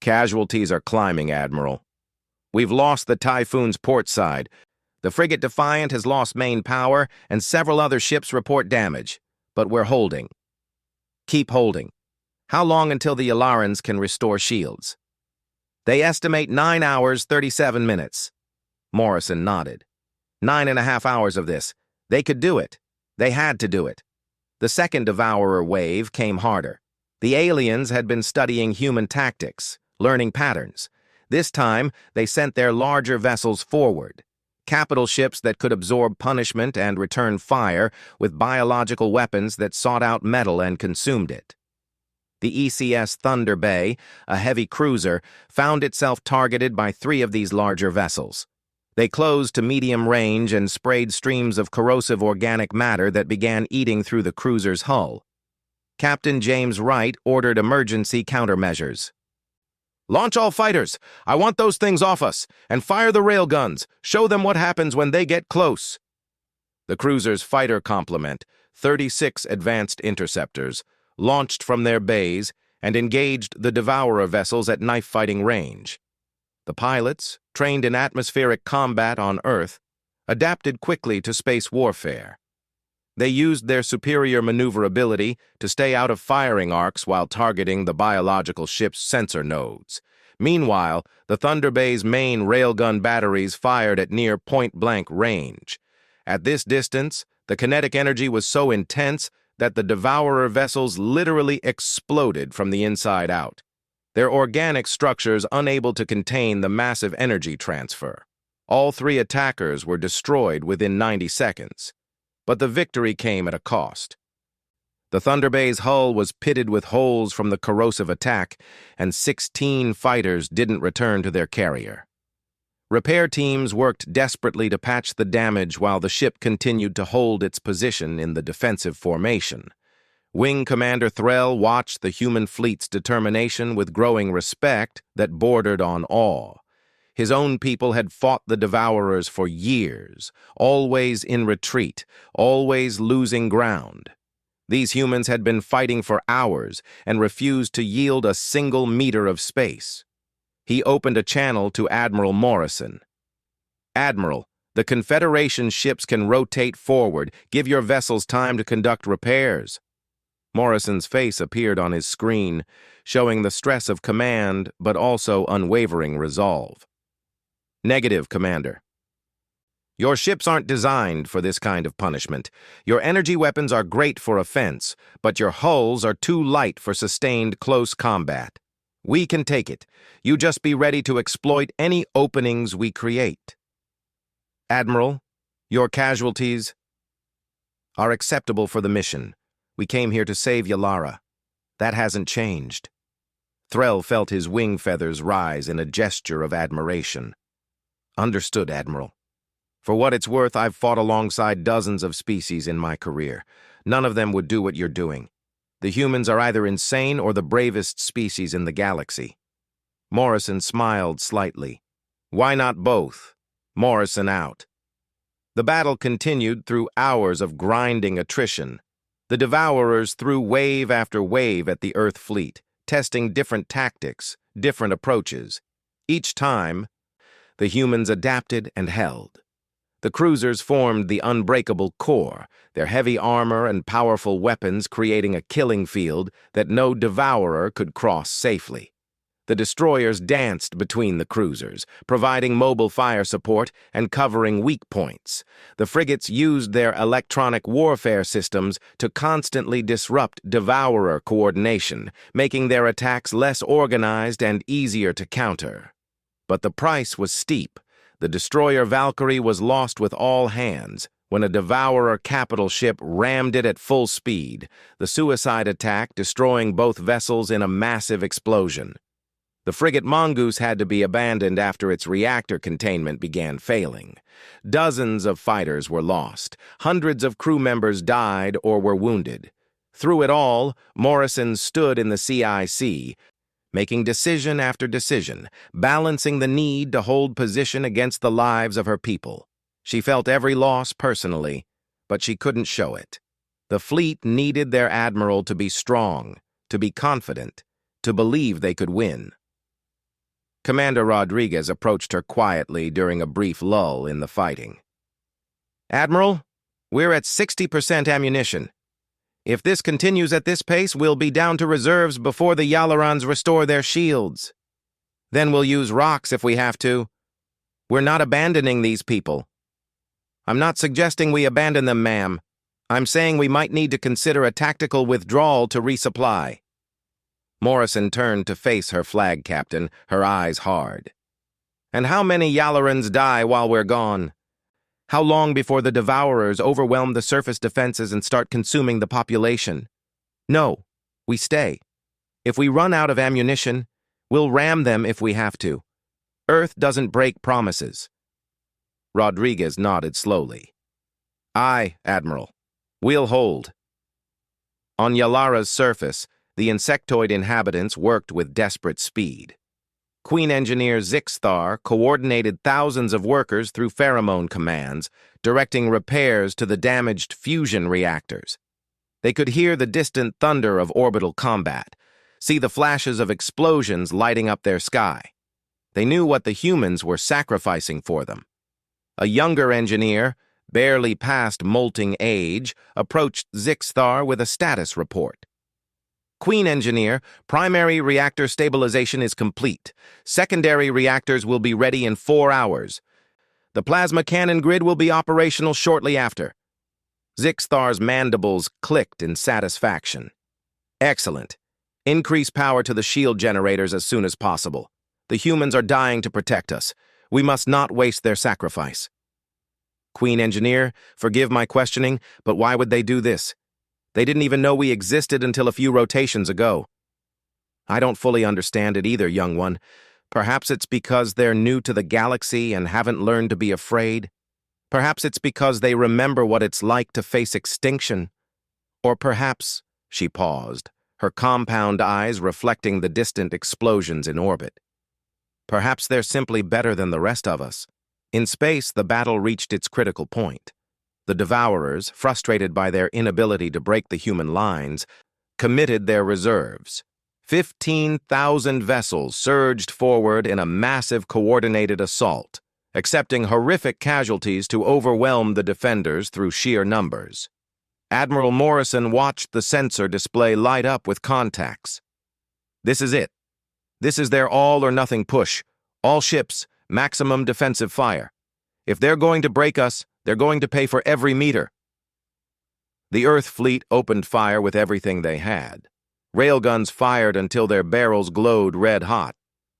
Speaker 1: "Casualties are climbing, Admiral. We've lost the Typhoon's port side. The frigate Defiant has lost main power, and several other ships report damage. But we're holding." "Keep holding. How long until the Yalarans can restore shields?" "They estimate 9 hours, 37 minutes. Morrison nodded. 9.5 hours of this. They could do it. They had to do it. The second Devourer wave came harder. The aliens had been studying human tactics, learning patterns. This time, they sent their larger vessels forward. Capital ships that could absorb punishment and return fire with biological weapons that sought out metal and consumed it. The ECS Thunder Bay, a heavy cruiser, found itself targeted by 3 of these larger vessels. They closed to medium range and sprayed streams of corrosive organic matter that began eating through the cruiser's hull. Captain James Wright ordered emergency countermeasures. "Launch all fighters! I want those things off us! And fire the railguns! Show them what happens when they get close!" The cruiser's fighter complement, 36 advanced interceptors, launched from their bays and engaged the Devourer vessels at knife-fighting range. The pilots, trained in atmospheric combat on Earth, adapted quickly to space warfare. They used their superior maneuverability to stay out of firing arcs while targeting the biological ship's sensor nodes. Meanwhile, the Thunder Bay's main railgun batteries fired at near point-blank range. At this distance, the kinetic energy was so intense that the Devourer vessels literally exploded from the inside out, their organic structures unable to contain the massive energy transfer. All 3 attackers were destroyed within 90 seconds. But the victory came at a cost. The Thunder Bay's hull was pitted with holes from the corrosive attack, and 16 fighters didn't return to their carrier. Repair teams worked desperately to patch the damage while the ship continued to hold its position in the defensive formation. Wing Commander Threll watched the human fleet's determination with growing respect that bordered on awe. His own people had fought the Devourers for years, always in retreat, always losing ground. These humans had been fighting for hours and refused to yield a single meter of space. He opened a channel to Admiral Morrison. "Admiral, the Confederation ships can rotate forward. Give your vessels time to conduct repairs." Morrison's face appeared on his screen, showing the stress of command but also unwavering resolve. "Negative, Commander. Your ships aren't designed for this kind of punishment. Your energy weapons are great for offense, but your hulls are too light for sustained close combat. We can take it. You just be ready to exploit any openings we create." "Admiral, your casualties are acceptable for the mission. We came here to save Yalara. That hasn't changed." Threll felt his wing feathers rise in a gesture of admiration. "Understood, Admiral. For what it's worth, I've fought alongside dozens of species in my career. None of them would do what you're doing. The humans are either insane or the bravest species in the galaxy." Morrison smiled slightly. "Why not both? Morrison out." The battle continued through hours of grinding attrition. The Devourers threw wave after wave at the Earth fleet, testing different tactics, different approaches. Each time, the humans adapted and held. The cruisers formed the unbreakable core, their heavy armor and powerful weapons creating a killing field that no Devourer could cross safely. The destroyers danced between the cruisers, providing mobile fire support and covering weak points. The frigates used their electronic warfare systems to constantly disrupt Devourer coordination, making their attacks less organized and easier to counter. But the price was steep. The destroyer Valkyrie was lost with all hands when a Devourer capital ship rammed it at full speed, the suicide attack destroying both vessels in a massive explosion. The frigate Mongoose had to be abandoned after its reactor containment began failing. Dozens of fighters were lost. Hundreds of crew members died or were wounded. Through it all, Morrison stood in the CIC, making decision after decision, balancing the need to hold position against the lives of her people. She felt every loss personally, but she couldn't show it. The fleet needed their admiral to be strong, to be confident, to believe they could win. Commander Rodriguez approached her quietly during a brief lull in the fighting. "Admiral, we're at 60% ammunition. If this continues at this pace, we'll be down to reserves before the Yalarans restore their shields. Then we'll use rocks if we have to. We're not abandoning these people." "I'm not suggesting we abandon them, ma'am. I'm saying we might need to consider a tactical withdrawal to resupply." Morrison turned to face her flag captain, her eyes hard. "And how many Yalarans die while we're gone? How long before the Devourers overwhelm the surface defenses and start consuming the population? No, we stay. If we run out of ammunition, we'll ram them if we have to. Earth doesn't break promises." Rodriguez nodded slowly. "Aye, Admiral. We'll hold." On Yalara's surface, the insectoid inhabitants worked with desperate speed. Queen Engineer Zixthar coordinated thousands of workers through pheromone commands, directing repairs to the damaged fusion reactors. They could hear the distant thunder of orbital combat, see the flashes of explosions lighting up their sky. They knew what the humans were sacrificing for them. A younger engineer, barely past molting age, approached Zixthar with a status report. "Queen Engineer, primary reactor stabilization is complete. Secondary reactors will be ready in 4 hours. The plasma cannon grid will be operational shortly after." Zixthar's mandibles clicked in satisfaction. "Excellent. Increase power to the shield generators as soon as possible. The humans are dying to protect us. We must not waste their sacrifice." "Queen Engineer, forgive my questioning, but why would they do this? They didn't even know we existed until a few rotations ago." "I don't fully understand it either, young one. Perhaps it's because they're new to the galaxy and haven't learned to be afraid. Perhaps it's because they remember what it's like to face extinction. Or perhaps," she paused, her compound eyes reflecting the distant explosions in orbit, "perhaps they're simply better than the rest of us." In space, the battle reached its critical point. The Devourers, frustrated by their inability to break the human lines, committed their reserves. 15,000 vessels surged forward in a massive coordinated assault, accepting horrific casualties to overwhelm the defenders through sheer numbers. Admiral Morrison watched the sensor display light up with contacts. "This is it. This is their all-or-nothing push. All ships, maximum defensive fire. If they're going to break us, they're going to pay for every meter." The Earth fleet opened fire with everything they had. Railguns fired until their barrels glowed red-hot.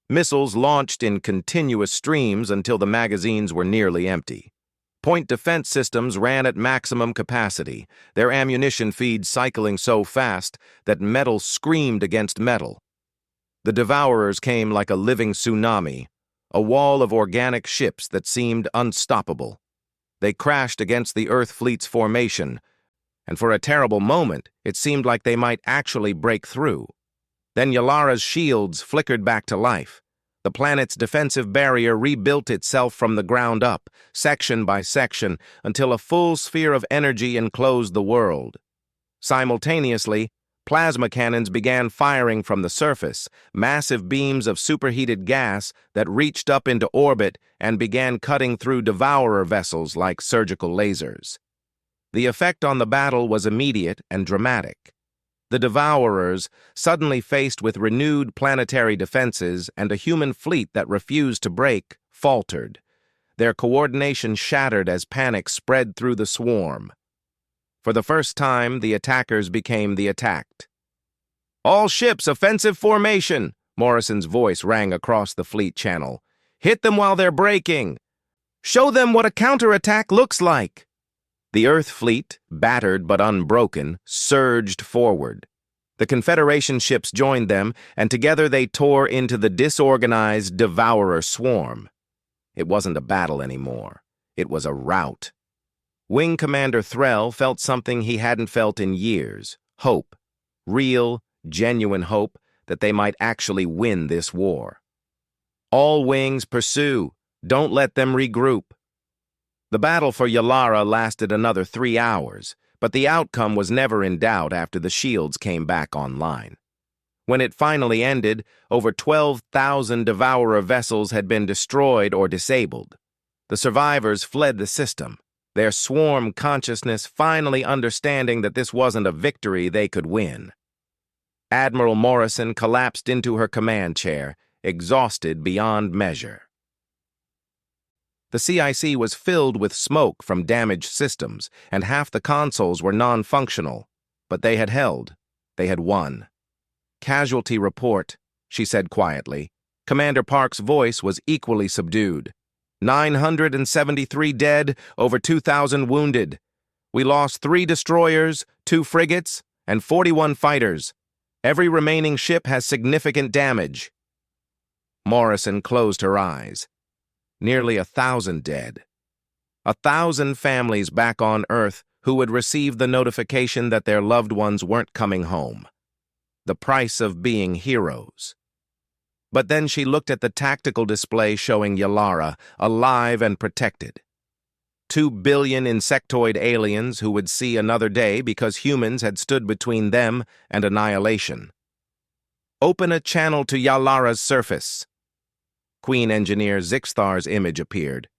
Speaker 1: Missiles launched in continuous streams until the magazines were nearly empty. Point defense systems ran at maximum capacity, their ammunition feed cycling so fast that metal screamed against metal. The Devourers came like a living tsunami, a wall of organic ships that seemed unstoppable. They crashed against the Earth fleet's formation, and for a terrible moment, it seemed like they might actually break through. Then Yalara's shields flickered back to life. The planet's defensive barrier rebuilt itself from the ground up, section by section, until a full sphere of energy enclosed the world. Simultaneously, plasma cannons began firing from the surface, massive beams of superheated gas that reached up into orbit and began cutting through Devourer vessels like surgical lasers. The effect on the battle was immediate and dramatic. The Devourers, suddenly faced with renewed planetary defenses and a human fleet that refused to break, faltered. Their coordination shattered as panic spread through the swarm. For the first time, the attackers became the attacked. "All ships, offensive formation!" Morrison's voice rang across the fleet channel. "Hit them while they're breaking! Show them what a counterattack looks like!" The Earth fleet, battered but unbroken, surged forward. The Confederation ships joined them, and together they tore into the disorganized Devourer swarm. It wasn't a battle anymore. It was a rout. Wing Commander Threll felt something he hadn't felt in years. Hope. Real, genuine hope that they might actually win this war. All wings pursue. Don't let them regroup. The battle for Yalara lasted another 3 hours, but the outcome was never in doubt after the shields came back online. When it finally ended, over 12,000 Devourer vessels had been destroyed or disabled. The survivors fled the system, their swarm consciousness finally understanding that this wasn't a victory they could win. Admiral Morrison collapsed into her command chair, exhausted beyond measure. The CIC was filled with smoke from damaged systems, and half the consoles were non-functional. But they had held. They had won. "Casualty report," she said quietly. Commander Park's voice was equally subdued. 973 dead, over 2,000 wounded. We lost 3 destroyers, 2 frigates, and 41 fighters. Every remaining ship has significant damage. Morrison closed her eyes. Nearly 1,000 dead. 1,000 families back on Earth who would receive the notification that their loved ones weren't coming home. The price of being heroes. But then she looked at the tactical display showing Yalara, alive and protected. 2 billion insectoid aliens who would see another day because humans had stood between them and annihilation. "Open a channel to Yalara's surface." Queen Engineer Zixthar's image appeared.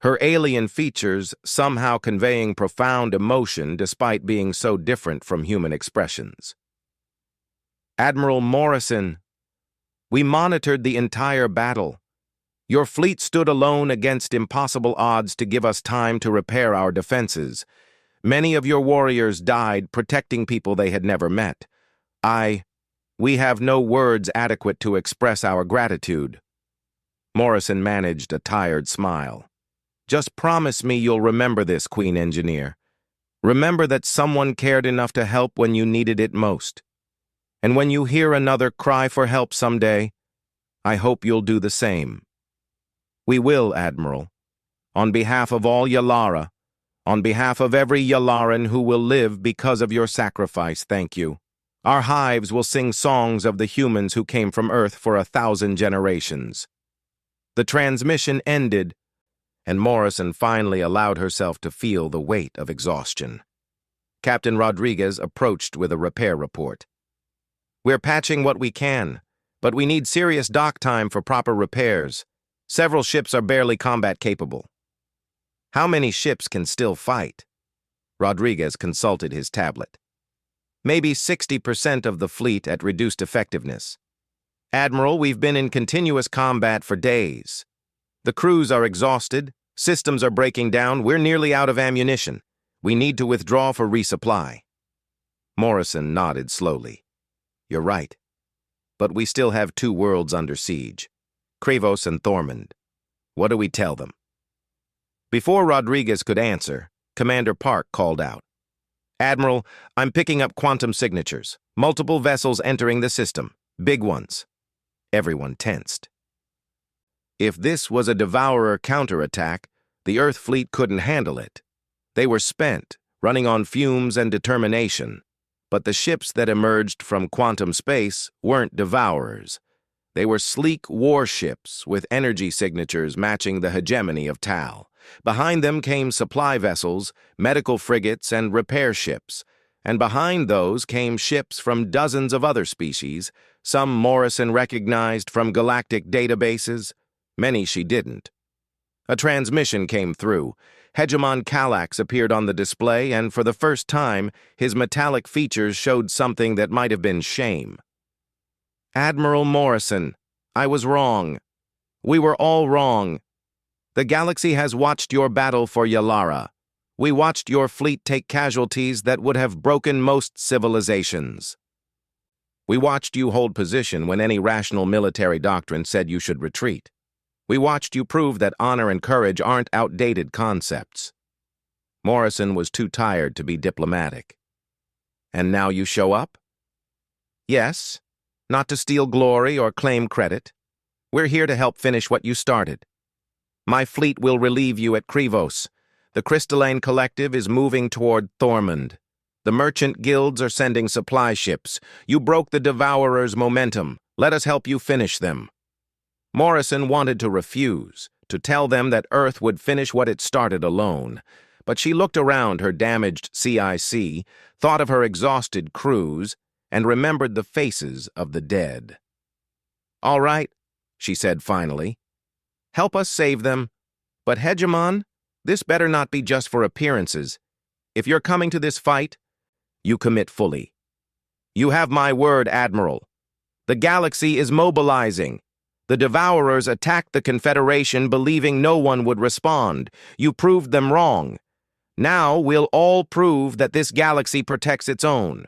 Speaker 1: Her alien features somehow conveying profound emotion despite being so different from human expressions. "Admiral Morrison, we monitored the entire battle. Your fleet stood alone against impossible odds to give us time to repair our defenses. Many of your warriors died protecting people they had never met. We have no words adequate to express our gratitude." Morrison managed a tired smile. "Just promise me you'll remember this, Queen Engineer. Remember that someone cared enough to help when you needed it most. And when you hear another cry for help someday, I hope you'll do the same." "We will, Admiral. On behalf of all Yalara, on behalf of every Yalaran who will live because of your sacrifice, thank you. Our hives will sing songs of the humans who came from Earth for 1,000 generations." The transmission ended, and Morrison finally allowed herself to feel the weight of exhaustion. Captain Rodriguez approached with a repair report. "We're patching what we can, but we need serious dock time for proper repairs. Several ships are barely combat capable." "How many ships can still fight?" Rodriguez consulted his tablet. "Maybe 60% of the fleet at reduced effectiveness. Admiral, we've been in continuous combat for days. The crews are exhausted, systems are breaking down, we're nearly out of ammunition. We need to withdraw for resupply." Morrison nodded slowly. "You're right. But we still have 2 worlds under siege, Kravos and Thormund. What do we tell them?" Before Rodriguez could answer, Commander Park called out. "Admiral, I'm picking up quantum signatures. Multiple vessels entering the system. Big ones." Everyone tensed. If this was a Devourer counterattack, the Earth fleet couldn't handle it. They were spent, running on fumes and determination. But the ships that emerged from quantum space weren't Devourers. They were sleek warships with energy signatures matching the hegemony of Tal. Behind them came supply vessels, medical frigates, and repair ships. And behind those came ships from dozens of other species, some Morrison recognized from galactic databases, many she didn't. A transmission came through. Hegemon Kallax appeared on the display, and for the first time, his metallic features showed something that might have been shame. "Admiral Morrison, I was wrong. We were all wrong. The galaxy has watched your battle for Yalara. We watched your fleet take casualties that would have broken most civilizations. We watched you hold position when any rational military doctrine said you should retreat. We watched you prove that honor and courage aren't outdated concepts." Morrison was too tired to be diplomatic. "And now you show up? Yes, not to steal glory or claim credit. We're here to help finish what you started. My fleet will relieve you at Krivos. The Crystalline Collective is moving toward Thormund. The merchant guilds are sending supply ships. You broke the Devourer's momentum. Let us help you finish them. Morrison wanted to refuse, to tell them that Earth would finish what it started alone. But she looked around her damaged CIC, thought of her exhausted crews, and remembered the faces of the dead. "All right," she said finally. "Help us save them. But Hegemon, this better not be just for appearances. If you're coming to this fight, you commit fully. You have my word, Admiral. The galaxy is mobilizing. The Devourers attacked the Confederation believing no one would respond. You proved them wrong. Now we'll all prove that this galaxy protects its own."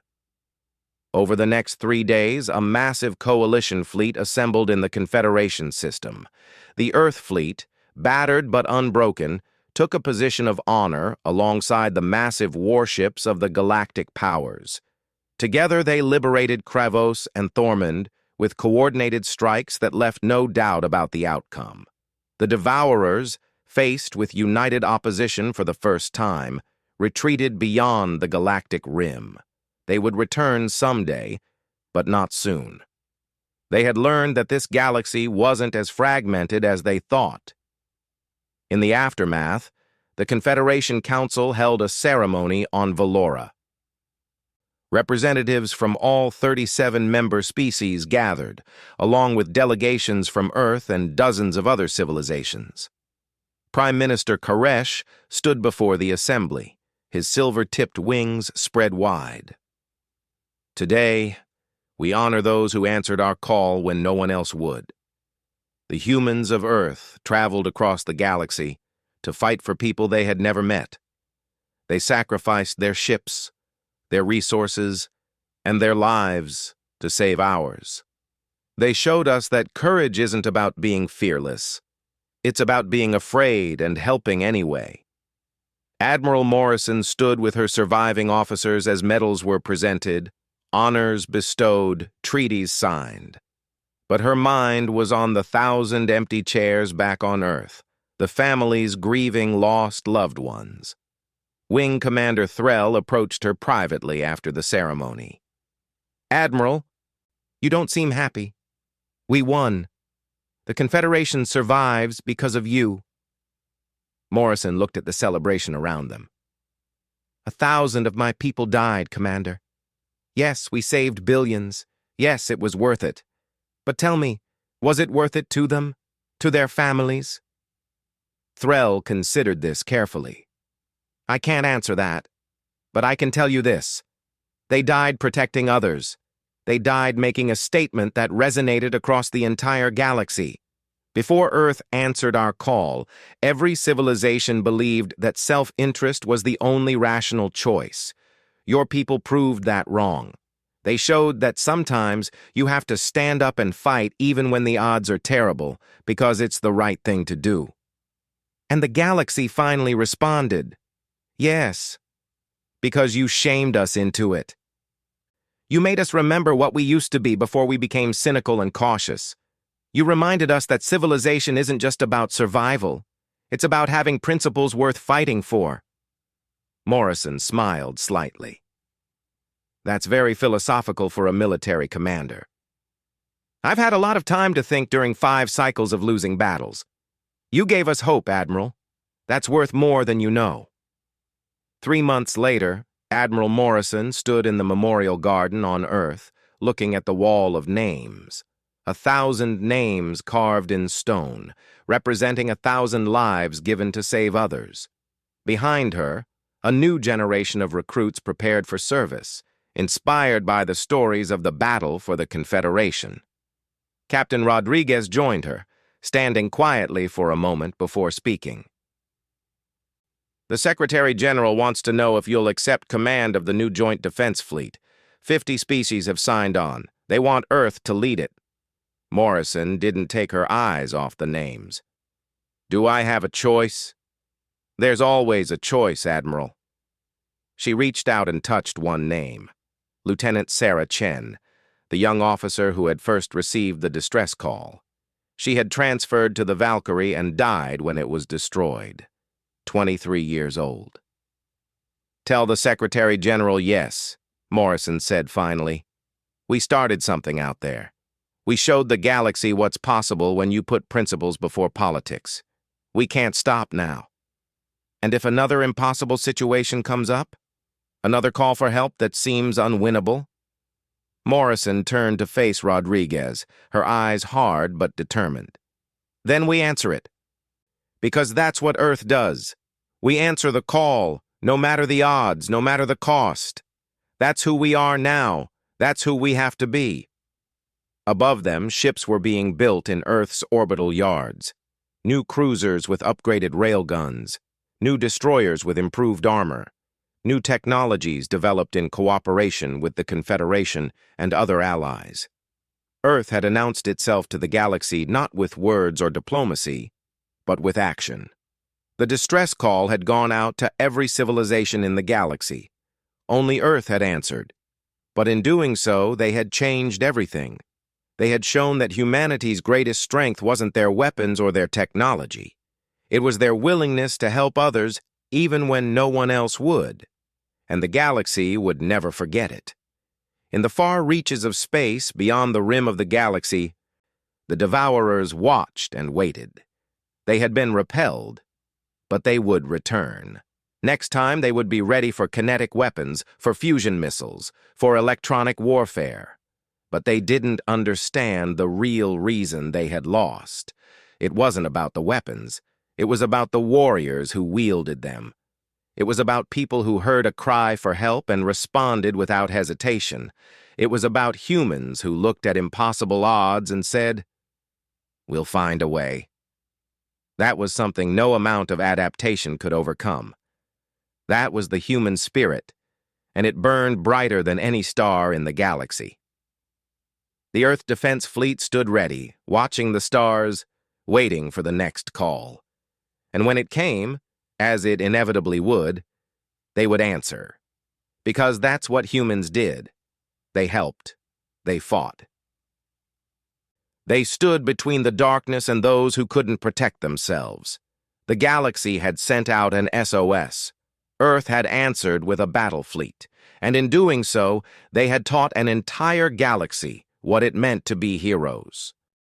Speaker 1: Over the next 3 days, a massive coalition fleet assembled in the Confederation system. The Earth fleet, battered but unbroken, took a position of honor alongside the massive warships of the galactic powers. Together they liberated Krivos and Thormund with coordinated strikes that left no doubt about the outcome. The Devourers, faced with united opposition for the first time, retreated beyond the galactic rim. They would return someday, but not soon. They had learned that this galaxy wasn't as fragmented as they thought. In the aftermath, the Confederation Council held a ceremony on Valora. Representatives from all 37 member species gathered, along with delegations from Earth and dozens of other civilizations. Prime Minister Koresh stood before the assembly, his silver-tipped wings spread wide. "Today, we honor those who answered our call when no one else would. The humans of Earth traveled across the galaxy to fight for people they had never met. They sacrificed their ships, their resources, and their lives to save ours. They showed us that courage isn't about being fearless. It's about being afraid and helping anyway." Admiral Morrison stood with her surviving officers as medals were presented, honors bestowed, treaties signed. But her mind was on the 1,000 empty chairs back on Earth, the families grieving lost loved ones. Wing Commander Threll approached her privately after the ceremony. "Admiral, you don't seem happy. We won. The Confederation survives because of you." Morrison looked at the celebration around them. "1,000 of my people died, Commander. Yes, we saved billions. Yes, it was worth it. But tell me, was it worth it to them? To their families?" Threll considered this carefully. "I can't answer that. But I can tell you this. They died protecting others. They died making a statement that resonated across the entire galaxy. Before Earth answered our call, every civilization believed that self-interest was the only rational choice. Your people proved that wrong. They showed that sometimes you have to stand up and fight even when the odds are terrible, because it's the right thing to do. And the galaxy finally responded. Yes, because you shamed us into it. You made us remember what we used to be before we became cynical and cautious. You reminded us that civilization isn't just about survival. It's about having principles worth fighting for." Morrison smiled slightly. "That's very philosophical for a military commander. I've had a lot of time to think during 5 cycles of losing battles. You gave us hope, Admiral. That's worth more than you know." 3 months later, Admiral Morrison stood in the Memorial Garden on Earth, looking at the wall of names. 1,000 names carved in stone, representing 1,000 lives given to save others. Behind her, a new generation of recruits prepared for service, inspired by the stories of the battle for the Confederation. Captain Rodriguez joined her, standing quietly for a moment before speaking. "The Secretary General wants to know if you'll accept command of the new Joint Defense Fleet. 50 species have signed on. They want Earth to lead it." Morrison didn't take her eyes off the names. "Do I have a choice?" "There's always a choice, Admiral." She reached out and touched one name. Lieutenant Sarah Chen, the young officer who had first received the distress call. She had transferred to the Valkyrie and died when it was destroyed. 23 years old. "Tell the Secretary General yes," Morrison said finally. "We started something out there. We showed the galaxy what's possible when you put principles before politics. We can't stop now. And if another impossible situation comes up? Another call for help that seems unwinnable?" Morrison turned to face Rodriguez, her eyes hard but determined. "Then we answer it. Because that's what Earth does. We answer the call, no matter the odds, no matter the cost. That's who we are now. That's who we have to be." Above them, ships were being built in Earth's orbital yards. New cruisers with upgraded railguns, new destroyers with improved armor, new technologies developed in cooperation with the Confederation and other allies. Earth had announced itself to the galaxy not with words or diplomacy, but with action. The distress call had gone out to every civilization in the galaxy. Only Earth had answered. But in doing so, they had changed everything. They had shown that humanity's greatest strength wasn't their weapons or their technology. It was their willingness to help others even when no one else would. And the galaxy would never forget it. In the far reaches of space, beyond the rim of the galaxy, the Devourers watched and waited. They had been repelled, but they would return. Next time, they would be ready for kinetic weapons, for fusion missiles, for electronic warfare. But they didn't understand the real reason they had lost. It wasn't about the weapons. It was about the warriors who wielded them. It was about people who heard a cry for help and responded without hesitation. It was about humans who looked at impossible odds and said, "We'll find a way." That was something no amount of adaptation could overcome. That was the human spirit, and it burned brighter than any star in the galaxy. The Earth Defense Fleet stood ready, watching the stars, waiting for the next call. And when it came, as it inevitably would, they would answer. Because that's what humans did. They helped. They fought. They stood between the darkness and those who couldn't protect themselves. The galaxy had sent out an SOS. Earth had answered with a battle fleet. And in doing so, they had taught an entire galaxy what it meant to be heroes.